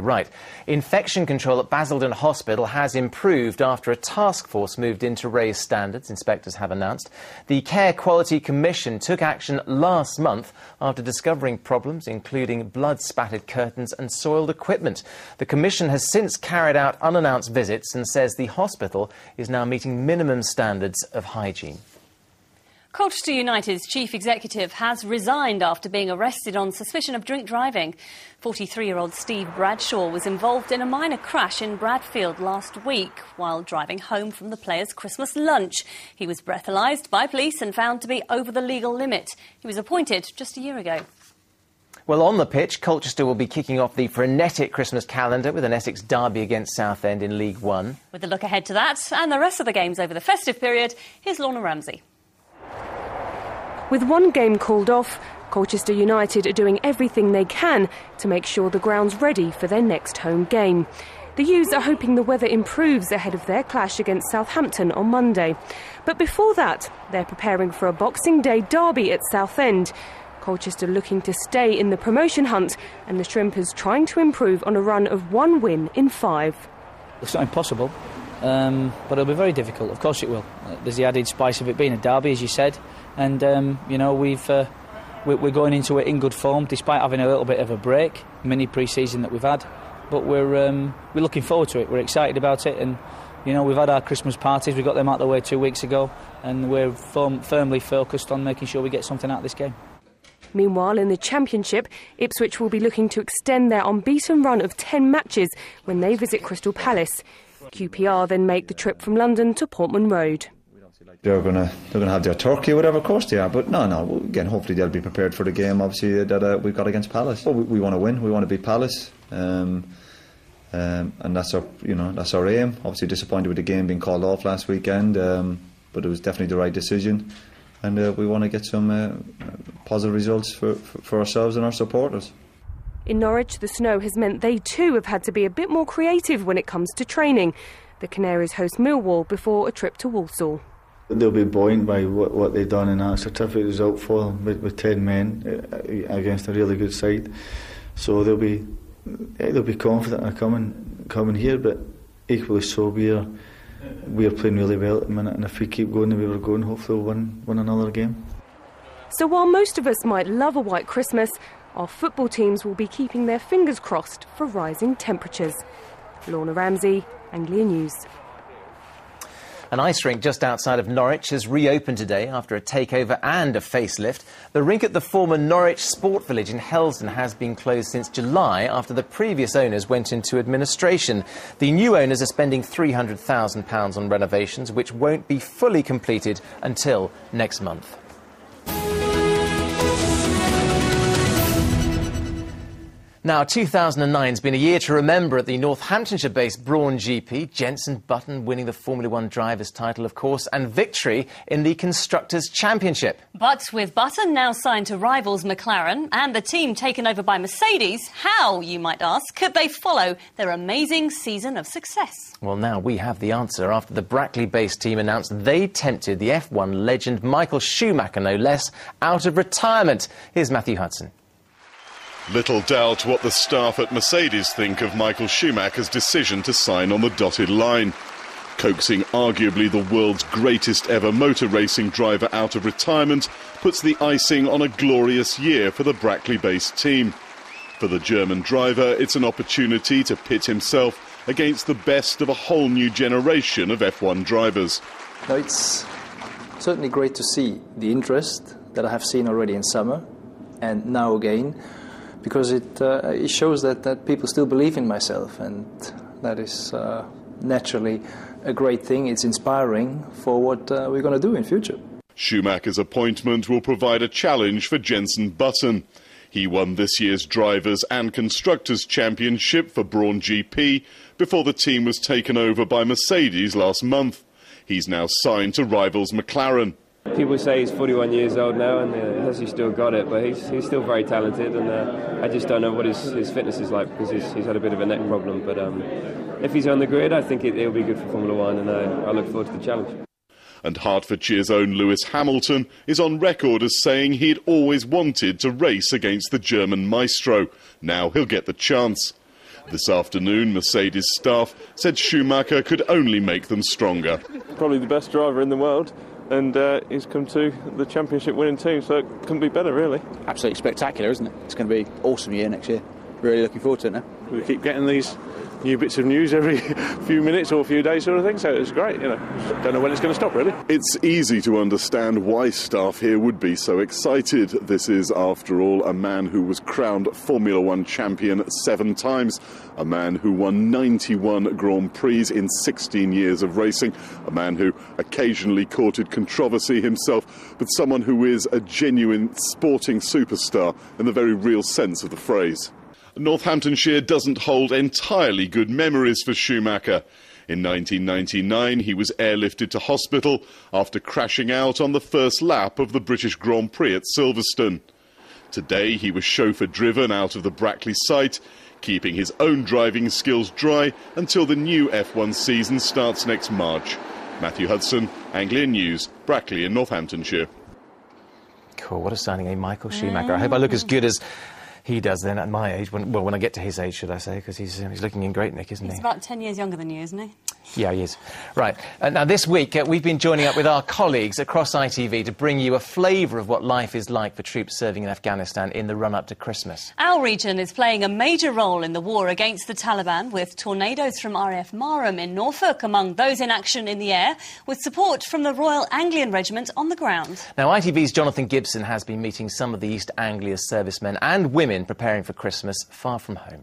Right. Infection control at Basildon Hospital has improved after a task force moved in to raise standards, inspectors have announced. The Care Quality Commission took action last month after discovering problems, including blood-spattered curtains and soiled equipment. The Commission has since carried out unannounced visits and says the hospital is now meeting minimum standards of hygiene. Colchester United's chief executive has resigned after being arrested on suspicion of drink driving. 43-year-old Steve Bradshaw was involved in a minor crash in Bradfield last week while driving home from the players' Christmas lunch. He was breathalyzed by police and found to be over the legal limit. He was appointed just a year ago. Well, on the pitch, Colchester will be kicking off the frenetic Christmas calendar with an Essex derby against Southend in League One. With a look ahead to that and the rest of the games over the festive period, here's Lorna Ramsey. With one game called off, Colchester United are doing everything they can to make sure the ground's ready for their next home game. The U's are hoping the weather improves ahead of their clash against Southampton on Monday. But before that, they're preparing for a Boxing Day derby at Southend. Colchester looking to stay in the promotion hunt, and the Shrimpers trying to improve on a run of 1 win in 5. It's not impossible, but it'll be very difficult. Of course it will. There's the added spice of it being a derby, as you said. And, you know, we're going into it in good form, despite having a little bit of a break, mini pre-season that we've had. But we're looking forward to it. We're excited about it. And, you know, we've had our Christmas parties. We got them out of the way 2 weeks ago. And we're firmly focused on making sure we get something out of this game. Meanwhile, in the Championship, Ipswich will be looking to extend their unbeaten run of 10 matches when they visit Crystal Palace. QPR then make the trip from London to Portman Road. They're gonna have their turkey or whatever, of course they are. But no. Again, hopefully they'll be prepared for the game. Obviously that we've got against Palace. Well, we want to win. We want to beat Palace, and that's our aim. Obviously disappointed with the game being called off last weekend, but it was definitely the right decision, and we want to get some positive results for ourselves and our supporters. In Norwich, the snow has meant they too have had to be a bit more creative when it comes to training. The Canaries host Millwall before a trip to Walsall. They'll be buoyant by what they've done, and that's a terrific result for them with 10 men against a really good side. So they'll be confident of coming here, but equally so we're playing really well at the minute, and if we keep going the way we're going, hopefully we'll win another game. So while most of us might love a white Christmas, our football teams will be keeping their fingers crossed for rising temperatures. Lorna Ramsey, Anglia News. An ice rink just outside of Norwich has reopened today after a takeover and a facelift. The rink at the former Norwich Sport Village in Hellesdon has been closed since July after the previous owners went into administration. The new owners are spending £300,000 on renovations, which won't be fully completed until next month. Now, 2009 has been a year to remember at the Northamptonshire-based Brawn GP, Jenson Button winning the Formula One Drivers' title, of course, and victory in the Constructors' Championship. But with Button now signed to rivals McLaren and the team taken over by Mercedes, how, you might ask, could they follow their amazing season of success? Well, now we have the answer after the Brackley-based team announced they tempted the F1 legend Michael Schumacher, no less, out of retirement. Here's Matthew Hudson. Little doubt what the staff at Mercedes think of Michael Schumacher's decision to sign on the dotted line. Coaxing arguably the world's greatest ever motor racing driver out of retirement puts the icing on a glorious year for the Brackley-based team. For the German driver, it's an opportunity to pit himself against the best of a whole new generation of F1 drivers. No, it's certainly great to see the interest that I have seen already in summer and now again, because it shows that people still believe in myself, and that is naturally a great thing. It's inspiring for what we're going to do in future. Schumacher's appointment will provide a challenge for Jenson Button. He won this year's Drivers' and Constructors' Championship for Brawn GP before the team was taken over by Mercedes last month. He's now signed to rivals McLaren. People say he's 41 years old now and has he still got it, but he's still very talented, and I just don't know what his fitness is like because he's had a bit of a neck problem. But if he's on the grid, I think it'll be good for Formula One, and I look forward to the challenge. And Hertfordshire's own Lewis Hamilton is on record as saying he'd always wanted to race against the German maestro. Now he'll get the chance. This afternoon, Mercedes staff said Schumacher could only make them stronger. Probably the best driver in the world, and he's come to the championship winning team, so it couldn't be better, really. Absolutely spectacular, isn't it? It's going to be an awesome year next year. Really looking forward to it now. We keep getting these new bits of news every few minutes or a few days sort of thing, so it's great, you know. Don't know when it's going to stop, really. It's easy to understand why staff here would be so excited. This is, after all, a man who was crowned Formula One champion 7 times, a man who won 91 Grand Prix in 16 years of racing, a man who occasionally courted controversy himself, but someone who is a genuine sporting superstar in the very real sense of the phrase. Northamptonshire doesn't hold entirely good memories for Schumacher. In 1999, he was airlifted to hospital after crashing out on the first lap of the British Grand Prix at Silverstone. Today, he was chauffeur-driven out of the Brackley site, keeping his own driving skills dry until the new F1 season starts next March. Matthew Hudson, Anglia News, Brackley in Northamptonshire. Cool, what a signing, eh? Michael Schumacher. I hope I look as good as he does then at my age, when I get to his age, should I say, because he's looking in great nick, isn't he? He's about 10 years younger than you, isn't he? Yeah, he is. Right. Now, this week, we've been joining up with our colleagues across ITV to bring you a flavour of what life is like for troops serving in Afghanistan in the run-up to Christmas. Our region is playing a major role in the war against the Taliban, with tornadoes from RAF Marham in Norfolk among those in action in the air, with support from the Royal Anglian Regiment on the ground. Now, ITV's Jonathan Gibson has been meeting some of the East Anglia servicemen and women preparing for Christmas far from home.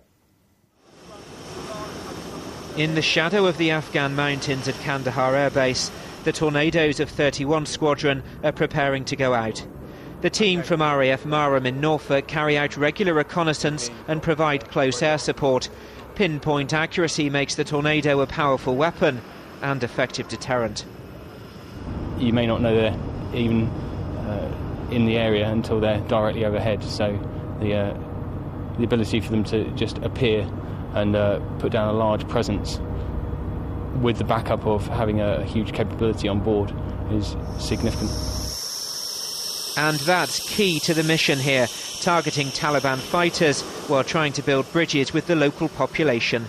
In the shadow of the Afghan mountains at Kandahar Air Base, the Tornadoes of 31 Squadron are preparing to go out. The team from RAF Marham in Norfolk carry out regular reconnaissance and provide close air support. Pinpoint accuracy makes the Tornado a powerful weapon and effective deterrent. You may not know they're even in the area until they're directly overhead, so the ability for them to just appear and put down a large presence with the backup of having a huge capability on board is significant. And that's key to the mission here, targeting Taliban fighters while trying to build bridges with the local population.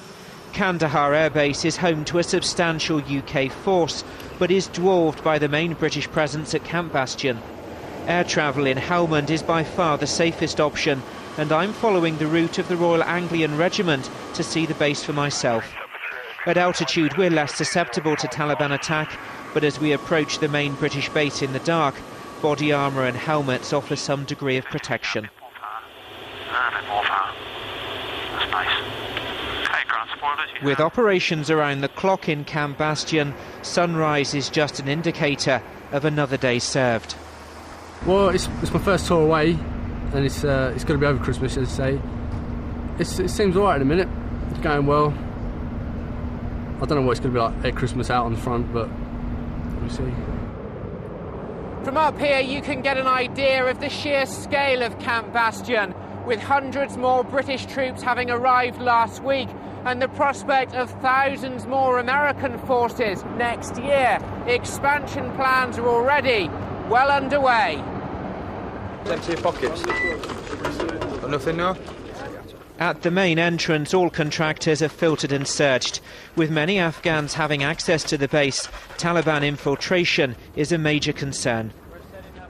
Kandahar Air Base is home to a substantial UK force, but is dwarfed by the main British presence at Camp Bastion. Air travel in Hellesdon is by far the safest option, and I'm following the route of the Royal Anglian Regiment to see the base for myself. At altitude we're less susceptible to Taliban attack, but as we approach the main British base in the dark, body armour and helmets offer some degree of protection. With operations around the clock in Camp Bastion, sunrise is just an indicator of another day served. Well, it's my first tour away, and it's going to be over Christmas, as I say. It seems alright in a minute. It's going well. I don't know what it's going to be like at Christmas out on the front, but we'll see. From up here you can get an idea of the sheer scale of Camp Bastion, with hundreds more British troops having arrived last week and the prospect of thousands more American forces next year. Expansion plans are already well underway. Empty your pockets. Got nothing now? At the main entrance, all contractors are filtered and searched. With many Afghans having access to the base, Taliban infiltration is a major concern.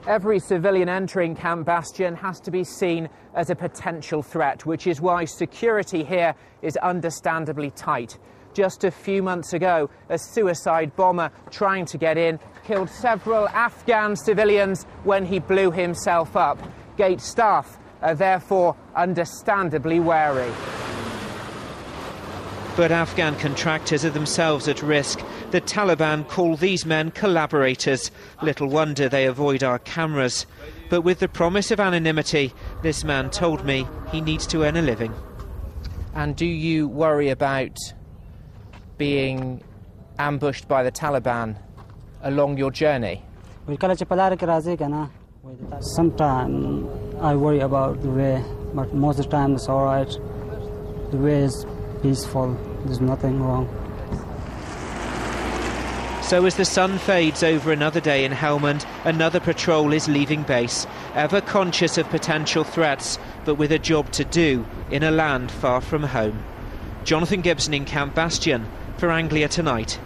Every civilian entering Camp Bastion has to be seen as a potential threat, which is why security here is understandably tight. Just a few months ago, a suicide bomber trying to get in killed several Afghan civilians when he blew himself up. Gate staff are therefore understandably wary. But Afghan contractors are themselves at risk. The Taliban call these men collaborators. Little wonder they avoid our cameras. But with the promise of anonymity, this man told me he needs to earn a living. And do you worry about being ambushed by the Taliban along your journey? Sometimes I worry about the way, but most of the time it's all right. The way is peaceful, there's nothing wrong. So as the sun fades over another day in Helmand, another patrol is leaving base, ever conscious of potential threats, but with a job to do in a land far from home. Jonathan Gibson in Camp Bastion for Anglia Tonight.